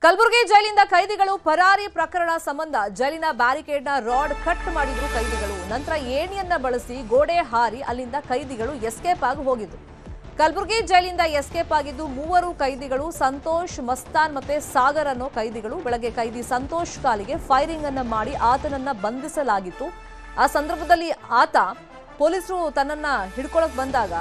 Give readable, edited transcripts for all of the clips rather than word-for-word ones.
ಕಲಬುರಗಿ ಜೈಲಿಂದ ಕೈದಿಗಳು ಪರಾರಿ ಪ್ರಕರಣ ಸಂಬಂಧ ಜೈಲಿನ ಬ್ಯಾರಿಕೇಡ್ನ ರಾಡ್ ಕಟ್ ಮಾಡಿದ್ರು ಕೈದಿಗಳು. ನಂತರ ಏಣಿಯನ್ನ ಬಳಸಿ ಗೋಡೆ ಹಾರಿ ಅಲ್ಲಿಂದ ಕೈದಿಗಳು ಎಸ್ಕೇಪ್ ಆಗಿ ಹೋಗಿದ್ರು. ಕಲಬುರಗಿ ಜೈಲಿಂದ ಎಸ್ಕೇಪ್ ಆಗಿದ್ದು ಮೂವರು ಕೈದಿಗಳು ಸಂತೋಷ್, ಮಸ್ತಾನ್ ಮತ್ತೆ ಸಾಗರ್ ಅನ್ನೋ ಕೈದಿಗಳು. ಬೆಳಗ್ಗೆ ಕೈದಿ ಸಂತೋಷ್ ಕಾಲಿಗೆ ಫೈರಿಂಗ್ ಅನ್ನ ಮಾಡಿ ಆತನನ್ನ ಬಂಧಿಸಲಾಗಿತ್ತು. ಆ ಸಂದರ್ಭದಲ್ಲಿ ಆತ ಪೊಲೀಸರು ತನ್ನನ್ನ ಹಿಡ್ಕೊಳ್ಳೋಕೆ ಬಂದಾಗ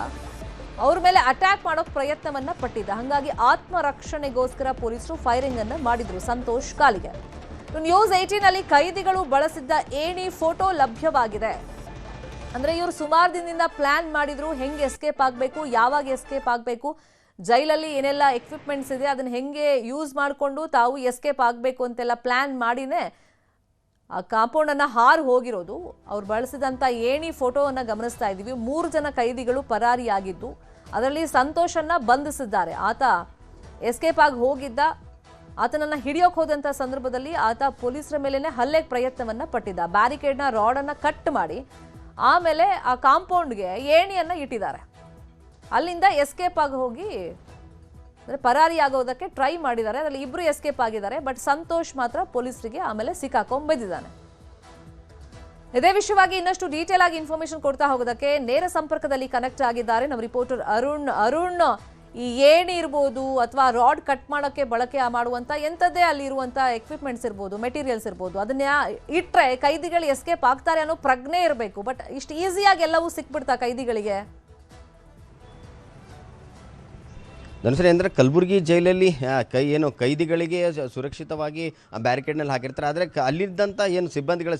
ಅವ್ರ ಮೇಲೆ ಅಟ್ಯಾಕ್ ಮಾಡೋಕೆ ಪ್ರಯತ್ನವನ್ನ ಪಟ್ಟಿದ್ದ. ಹಾಗಾಗಿ ಆತ್ಮರಕ್ಷಣೆಗೋಸ್ಕರ ಪೊಲೀಸರು ಫೈರಿಂಗ್ ಅನ್ನ ಮಾಡಿದ್ರು ಸಂತೋಷ್ ಕಾಲಿಗೆ. ನ್ಯೂಸ್ 18 ಅಲ್ಲಿ ಕೈದಿಗಳು ಬಳಸಿದ್ದ ಏಣಿ ಫೋಟೋ ಲಭ್ಯವಾಗಿದೆ. ಅಂದ್ರೆ ಇವರು ಸುಮಾರು ದಿನದಿಂದ ಪ್ಲಾನ್ ಮಾಡಿದ್ರು, ಹೆಂಗೆ ಎಸ್ಕೇಪ್ ಆಗಬೇಕು, ಯಾವಾಗ ಎಸ್ಕೇಪ್ ಆಗಬೇಕು, ಜೈಲಲ್ಲಿ ಏನೆಲ್ಲ ಎಕ್ವಿಪ್ಮೆಂಟ್ಸ್ ಇದೆ ಅದನ್ನ ಹೆಂಗೆ ಯೂಸ್ ಮಾಡಿಕೊಂಡು ತಾವು ಎಸ್ಕೇಪ್ ಆಗಬೇಕು ಅಂತೆಲ್ಲ ಪ್ಲಾನ್ ಮಾಡಿನೇ ಆ ಕಾಂಪೌಂಡ್ ಅನ್ನ ಹಾರು ಹೋಗಿರೋದು. ಅವ್ರು ಬಳಸಿದಂತ ಏಣಿ ಫೋಟೋವನ್ನ ಗಮನಿಸ್ತಾ ಇದ್ದೀವಿ. 3 ಜನ ಕೈದಿಗಳು ಪರಾರಿಯಾಗಿದ್ದು ಅದರಲ್ಲಿ ಸಂತೋಷನ್ನ ಬಂಧಿಸಿದ್ದಾರೆ. ಆತ ಎಸ್ಕೇಪ್ ಆಗಿ ಹೋಗಿದ್ದ. ಆತನನ್ನ ಹಿಡಿಯೋಕೆ ಹೋದಂತ ಸಂದರ್ಭದಲ್ಲಿ ಆತ ಪೊಲೀಸರ ಮೇಲೆನೆ ಹಲ್ಲೆಗೆ ಪ್ರಯತ್ನವನ್ನ ಪಟ್ಟಿದ್ದ. ಬ್ಯಾರಿಕೇಡ್ನ ರಾಡನ್ನ ಕಟ್ ಮಾಡಿ ಆಮೇಲೆ ಆ ಕಾಂಪೌಂಡ್ಗೆ ಏಣಿಯನ್ನ ಇಟ್ಟಿದ್ದಾರೆ. ಅಲ್ಲಿಂದ ಎಸ್ಕೇಪ್ ಆಗಿ ಹೋಗಿ ಪರಾರಿ ಆಗೋದಕ್ಕೆ ಟ್ರೈ ಮಾಡಿದ್ದಾರೆ. ಅದರಲ್ಲಿ ಇಬ್ರು ಎಸ್ಕೇಪ್ ಆಗಿದ್ದಾರೆ. ಬಟ್ ಸಂತೋಷ್ ಮಾತ್ರ ಪೊಲೀಸರಿಗೆ ಆಮೇಲೆ ಸಿಕ್ಕಾಕೊಂಡ್ಬಿದ್ದಾನೆ. ಇದೇ ವಿಷಯವಾಗಿ ಇನ್ನಷ್ಟು ಡೀಟೇಲ್ ಆಗಿ ಇನ್ಫಾರ್ಮೇಶನ್ ಕೊಡ್ತಾ ಹೋಗೋದಕ್ಕೆ ನೇರ ಸಂಪರ್ಕದಲ್ಲಿ ಕನೆಕ್ಟ್ ಆಗಿದ್ದಾರೆ ನಮ್ಮ ರಿಪೋರ್ಟರ್ ಅರುಣ್, ಈ ಏಣಿ ಇರ್ಬೋದು ಅಥವಾ ರಾಡ್ ಕಟ್ ಮಾಡೋಕ್ಕೆ ಬಳಕೆ ಮಾಡುವಂತ ಎಂಥದ್ದೇ ಅಲ್ಲಿ ಇರುವಂತ ಎಕ್ವಿಪ್ಮೆಂಟ್ಸ್ ಇರ್ಬೋದು, ಮೆಟೀರಿಯಲ್ಸ್ ಇರ್ಬೋದು, ಅದನ್ನ ಇಟ್ರೆ ಕೈದಿಗಳು ಎಸ್ಕೇಪ್ ಆಗ್ತಾರೆ ಅನ್ನೋ ಪ್ರಜ್ಞೆ ಇರಬೇಕು. ಬಟ್ ಇಷ್ಟು ಈಸಿಯಾಗಿ ಎಲ್ಲವೂ ಸಿಕ್ಬಿಡ್ತಾ ಕೈದಿಗಳಿಗೆ? ಧನುಶ್ರೀ, ಅಂದರೆ ಕಲಬುರಗಿ ಜೈಲಲ್ಲಿ ಕೈದಿಗಳಿಗೆ ಸುರಕ್ಷಿತವಾಗಿ ಬ್ಯಾರಿಕೇಡ್ನಲ್ಲಿ ಹಾಕಿರ್ತಾರೆ. ಆದರೆ ಅಲ್ಲಿದ್ದಂಥ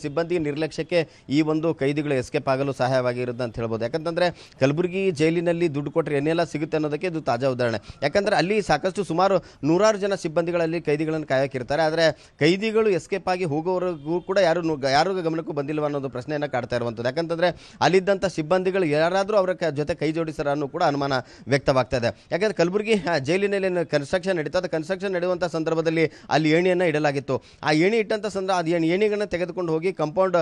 ಸಿಬ್ಬಂದಿ ನಿರ್ಲಕ್ಷ್ಯಕ್ಕೆ ಈ ಒಂದು ಕೈದಿಗಳು ಎಸ್ಕೇಪ್ ಆಗಲು ಸಹಾಯವಾಗಿರುತ್ತೆ ಅಂತ ಹೇಳ್ಬೋದು. ಯಾಕಂತಂದರೆ ಕಲಬುರಗಿ ಜೈಲಿನಲ್ಲಿ ದುಡ್ಡು ಕೊಟ್ಟರೆ ಏನೆಲ್ಲ ಸಿಗುತ್ತೆ ಅನ್ನೋದಕ್ಕೆ ಇದು ತಾಜಾ ಉದಾಹರಣೆ. ಯಾಕಂದರೆ ಅಲ್ಲಿ ಸಾಕಷ್ಟು ಸುಮಾರು 100 ಜನ ಸಿಬ್ಬಂದಿಗಳಲ್ಲಿ ಕೈದಿಗಳನ್ನು ಕಾಯೋಕ್ಕಿರ್ತಾರೆ. ಆದರೆ ಕೈದಿಗಳು ಎಸ್ಕೇಪ್ ಆಗಿ ಹೋಗೋವರೆಗೂ ಕೂಡ ಯಾರು ಗಮನಕ್ಕೂ ಬಂದಿಲ್ವ ಅನ್ನೋದು ಪ್ರಶ್ನೆಯನ್ನು ಕಾಡ್ತಾ ಇರುವಂಥದ್ದು. ಯಾಕಂತಂದರೆ ಅಲ್ಲಿದ್ದಂಥ ಸಿಬ್ಬಂದಿಗಳು ಯಾರಾದರೂ ಅವರ ಜೊತೆ ಕೈ ಜೋಡಿಸರ ಅನ್ನೋ ಕೂಡ ಅನುಮಾನ ವ್ಯಕ್ತವಾಗ್ತಾ ಇದೆ. ಯಾಕಂದರೆ ಕಲಬುರಗಿ ಜೈಲಿನಲ್ಲಿ ಕನ್ಸ್ಟ್ರಕ್ಷನ್ ನಡೀತದೆ. ಕನ್ಸ್ಟ್ರಕ್ಷನ್ ನಡೆಯುವಂಥ ಸಂದರ್ಭದಲ್ಲಿ ಅಲ್ಲಿ ಏಣಿಯನ್ನು ಇಡಲಾಗಿತ್ತು. ಆ ಏಣಿ ಇಟ್ಟಂಥ ಅದು ಏಣಿಗಳನ್ನು ತೆಗೆದುಕೊಂಡು ಹೋಗಿ ಕಂಪೌಂಡ್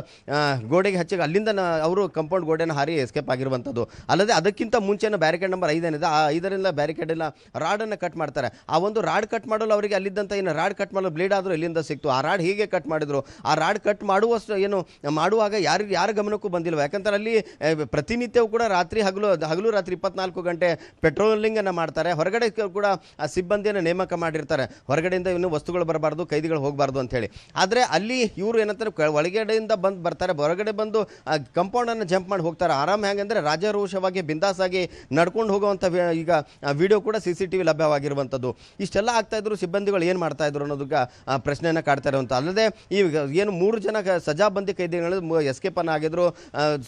ಗೋಡೆಗೆ ಹಚ್ಚಿ ಅಲ್ಲಿಂದ ಅವರು ಕಂಪೌಂಡ್ ಗೋಡೆಯನ್ನು ಹಾರಿ ಎಸ್ಕೇಪ್ ಆಗಿರುವಂಥದ್ದು. ಅಲ್ಲದೆ ಅದಕ್ಕಿಂತ ಮುಂಚೆನ ಬ್ಯಾರಿಕೇಡ್ ನಂಬರ್ 5 ಏನಿದೆ, ಆ 5ರಿಂದ ಬ್ಯಾರಿಕೇಡಿನ ರಾಡನ್ನು ಕಟ್ ಮಾಡ್ತಾರೆ. ಆ ಒಂದು ರಾಡ್ ಕಟ್ ಮಾಡಲು ಅವರಿಗೆ ಅಲ್ಲಿದ್ದಂಥ ರಾಡ್ ಕಟ್ ಮಾಡಲು ಬ್ಲೇಡ್ ಆದರೂ ಎಲ್ಲಿಂದ ಸಿಕ್ತು, ಆ ರಾಡ್ ಹೀಗೆ ಕಟ್ ಮಾಡಿದ್ರು. ಆ ರಾಡ್ ಕಟ್ ಮಾಡುವಾಗ ಯಾರ ಗಮನಕ್ಕೂ ಬಂದಿಲ್ವ? ಯಾಕಂದ್ರೆ ಅಲ್ಲಿ ಪ್ರತಿನಿತ್ಯವೂ ಕೂಡ ಹಗಲು ರಾತ್ರಿ 24 ಗಂಟೆ ಪೆಟ್ರೋಲಿಂಗ್ ಅನ್ನು ಮಾಡ್ತಾರೆ. ಹೊರಗಡೆ ಕೂಡ ಆ ಸಿಬ್ಬಂದಿಯನ್ನು ನೇಮಕ ಮಾಡಿರ್ತಾರೆ. ಹೊರಗಡೆಯಿಂದ ಇನ್ನೂ ವಸ್ತುಗಳು ಬರಬಾರ್ದು, ಕೈದಿಗಳು ಹೋಗಬಾರ್ದು ಅಂತ ಹೇಳಿ. ಆದರೆ ಅಲ್ಲಿ ಇವರು ಏನಂತಾರೆ, ಒಳಗಡೆಯಿಂದ ಬರ್ತಾರೆ, ಹೊರಗಡೆ ಬಂದು ಕಂಪೌಂಡ್ ಅನ್ನು ಜಂಪ್ ಮಾಡಿ ಹೋಗ್ತಾರೆ. ಆರಾಮ್ ಹೆಂಗಂದ್ರೆ ರಾಜಾರೋಷವಾಗಿ ಬಿಂದಾಸ್ ಆಗಿ ನಡ್ಕೊಂಡು ಹೋಗುವಂಥ ಈಗ ವಿಡಿಯೋ ಕೂಡ CCTV ಲಭ್ಯವಾಗಿರುವಂಥದ್ದು. ಇಷ್ಟೆಲ್ಲ ಆಗ್ತಾ ಇದ್ರು, ಸಿಬ್ಬಂದಿಗಳು ಏನು ಮಾಡ್ತಾ ಇದ್ರು ಅನ್ನೋದಕ್ಕೆ ಪ್ರಶ್ನೆಯನ್ನು ಕಾಡ್ತಾ ಇರುವಂಥ. ಅಲ್ಲದೆ ಈಗ ಏನು 3 ಜನ ಸಜಾಬಂದಿ ಕೈದಿಗಳು ಎಸ್ಕೇಪ್ ಅನ್ನು ಆಗಿದ್ರು,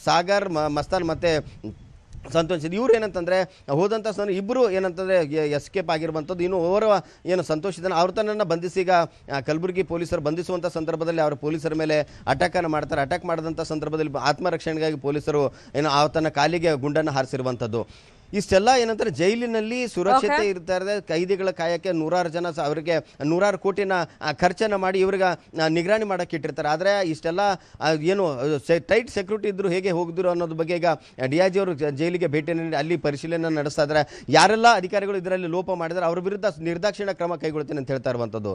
ಸಾಗರ್, ಮಸ್ತಾನ್ ಮತ್ತೆ ಸಂತೋಷ್. ಇವ್ರು ಏನಂತಂದರೆ ಹೋದಂಥ ಇಬ್ಬರು ಏನಂತಂದರೆ ಎಸ್ಕೇಪ್ ಆಗಿರುವಂಥದ್ದು. ಇನ್ನು ಓರ್ವ ಸಂತೋಷ್ ಇದ್ದಾನೆ, ಅವ್ರ ತನ್ನನ್ನು ಬಂಧಿಸಿ ಈಗ ಕಲಬುರಗಿ ಪೊಲೀಸರು ಬಂಧಿಸುವಂಥ ಸಂದರ್ಭದಲ್ಲಿ ಅವರು ಪೊಲೀಸರ ಮೇಲೆ ಅಟ್ಯಾಕನ್ನು ಮಾಡ್ತಾರೆ. ಅಟ್ಯಾಕ್ ಮಾಡಿದಂಥ ಸಂದರ್ಭದಲ್ಲಿ ಆತ್ಮರಕ್ಷಣೆಗಾಗಿ ಪೊಲೀಸರು ಆತನ ಕಾಲಿಗೆ ಗುಂಡನ್ನು ಹಾರಿಸಿರುವಂಥದ್ದು. ಇಷ್ಟೆಲ್ಲ ಏನಂತಾರೆ, ಜೈಲಿನಲ್ಲಿ ಸುರಕ್ಷತೆ ಇರ್ತಾ ಇದೆ. ಕೈದಿಗಳ ಕಾಯಕ್ಕೆ 100 ಜನ ಅವರಿಗೆ 100 ಕೋಟಿನ ಖರ್ಚನ್ನು ಮಾಡಿ ಇವ್ರಿಗೆ ನಿಗರಾಣಿ ಮಾಡೋಕ್ಕೆ ಇಟ್ಟಿರ್ತಾರೆ. ಆದರೆ ಇಷ್ಟೆಲ್ಲ ಟೈಟ್ ಸೆಕ್ಯೂರಿಟಿ ಇದ್ರು ಹೇಗೆ ಹೋಗಿದ್ರು ಅನ್ನೋದ್ರ ಬಗ್ಗೆ ಈಗ DIG ಅವರು ಜೈಲಿಗೆ ಭೇಟಿ ನೀಡಿ ಅಲ್ಲಿ ಪರಿಶೀಲನೆ ನಡೆಸ್ತಾ ಇದ್ದಾರೆ. ಯಾರೆಲ್ಲ ಅಧಿಕಾರಿಗಳು ಇದರಲ್ಲಿ ಲೋಪ ಮಾಡಿದರೆ ಅವ್ರ ವಿರುದ್ಧ ನಿರ್ದಾಕ್ಷಿಣ್ಯ ಕ್ರಮ ಕೈಗೊಳ್ತೀನಿ ಅಂತ ಹೇಳ್ತಾ ಇರುವಂಥದ್ದು.